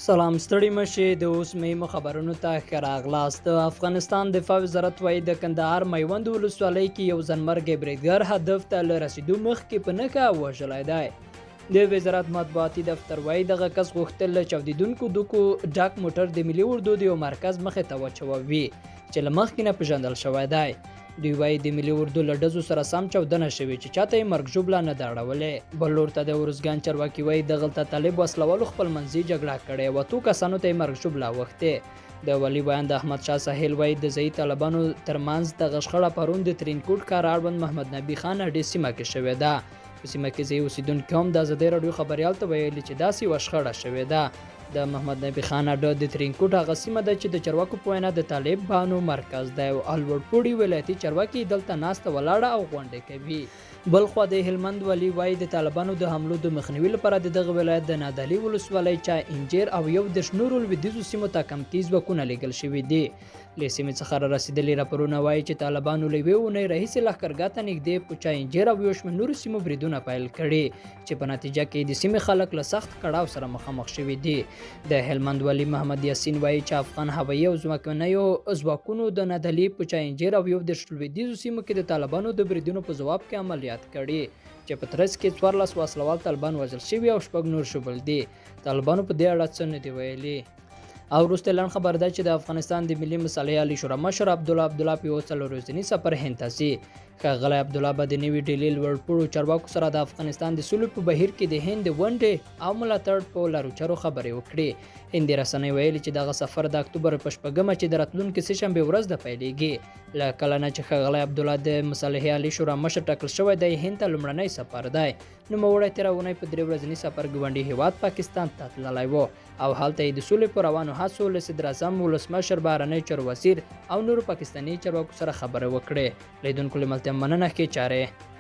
سلام ستړي مشه د اوس مهمو خبرونو ته ښه راغلاست. د افغانستان دفاع وزارت وایي د کندهار میوند ولسوالۍ کې یو ځانمرګی بریدګر هدف ته له رسیدو مخکې په نښه وژلی دی. د وزارت مطبوعاتي دفتر وایي دغه کس غوښتل له چاودېدونکو دوکو ډک موټر د ملي اردو د یو مرکز مخې ته واچوي چې له مخکې نه پېژندل شوی دی. دوی وایي د ملي اردو له ډزو سره سم چاودنه شوې چې چاته یې مرګ ژوبله نه ده اړولې. بل لور ته د ارزګان چارواکي وایي دغلته طالب وسلوالو خپلمنځي جګړه کړې وه، اتو کسانو ته یې مرګ ژوبله اوښتې. د والي بیان د احمدشاه ساحل وایي د ځایي طالبانو ترمنځ دغه شخړه پرون د ترینکوټ ښار اړوند محمد نبي خان اډې سیمه کې شوې ده. په سیمه کې ځایي اوسېدونکي هم د ازادۍ راډیو خبریال ته ویلي چې داسې یوه شخړه شوې ده. د محمد نبي خان اډه د ترینکوټ هغه سیمه ده چې د چارواکو په وینا د طالبانو مرکز دی او لوړپوړي ولایتي چارواکي دلته ناسته ولاړه او غونډې کوي. بلخوا د هلمند والي وایي د طالبانو د حملو د مخنیوي لپاره د دغه ولایت د نادعلي ولسوالۍ چا انجیر او یو د نورو لویدیځو سیمو ته کمتي ځواکونه لیږل شوي دي. له سیمې څخه را رسېدلي راپورونه وایي چې طالبانو له یوې اونۍ راهیسې لښکرګاه ته نږدې په چا انجیر او یو شمېر نورو سیمو بریدونه پیل کړي چې په نتیجه کې د سیمې خلک له سخت کړاو سره مخامخ شوي دي. د هلمند والي محمد یاسین وایي چې افغان هوایي او ځمکنیو ځواکونو د نادعلي په چا انجیر او یو د لویدیځو سیمو کې د طالبانو د بریدونو په ځواب کې عملیات کړي چې په ترڅ کې 14 وسلوال طالبان وژل شوي او 6 نور ژوبل دي. طالبانو په دې اړه څه نه دي ویلي. او وروسته اعلان خبر ده چې د افغانستان د ملي مصالحې عالی شورا مشر عبدالله په یو څلور ورځني سفر هند ته ځي. ښاغلی عبدالله به د نوي ډیلي لوړپوړو چارواکو سره د افغانستان د سولې په بهیر کې د هند د ونډې او ملاتړ په لارو چارو خبرې وکړي. هندي رسنۍ ویلي چې دغه سفر د اکتوبر په 8 چې د راتلونکي سهشنبې ورځ د پیلېږي. له کله نه چې ښاغلی عبدالله د مصالحې عالی شورا مشر ټاکل شوی دی هند ته لومړنی سفر دی. نوموړی تېره اونۍ په 3 ورځني سفر ګاونډي هیواد پاکستان ته تللی و او هلته یې د سولې په روانو هڅو له صدراعظم ولسمشر بهرنی چارو وزیر او نورو پاکستاني چارواکو سره خبرې وکړې. لیدونکو له ملتیا مننه ښې چارې.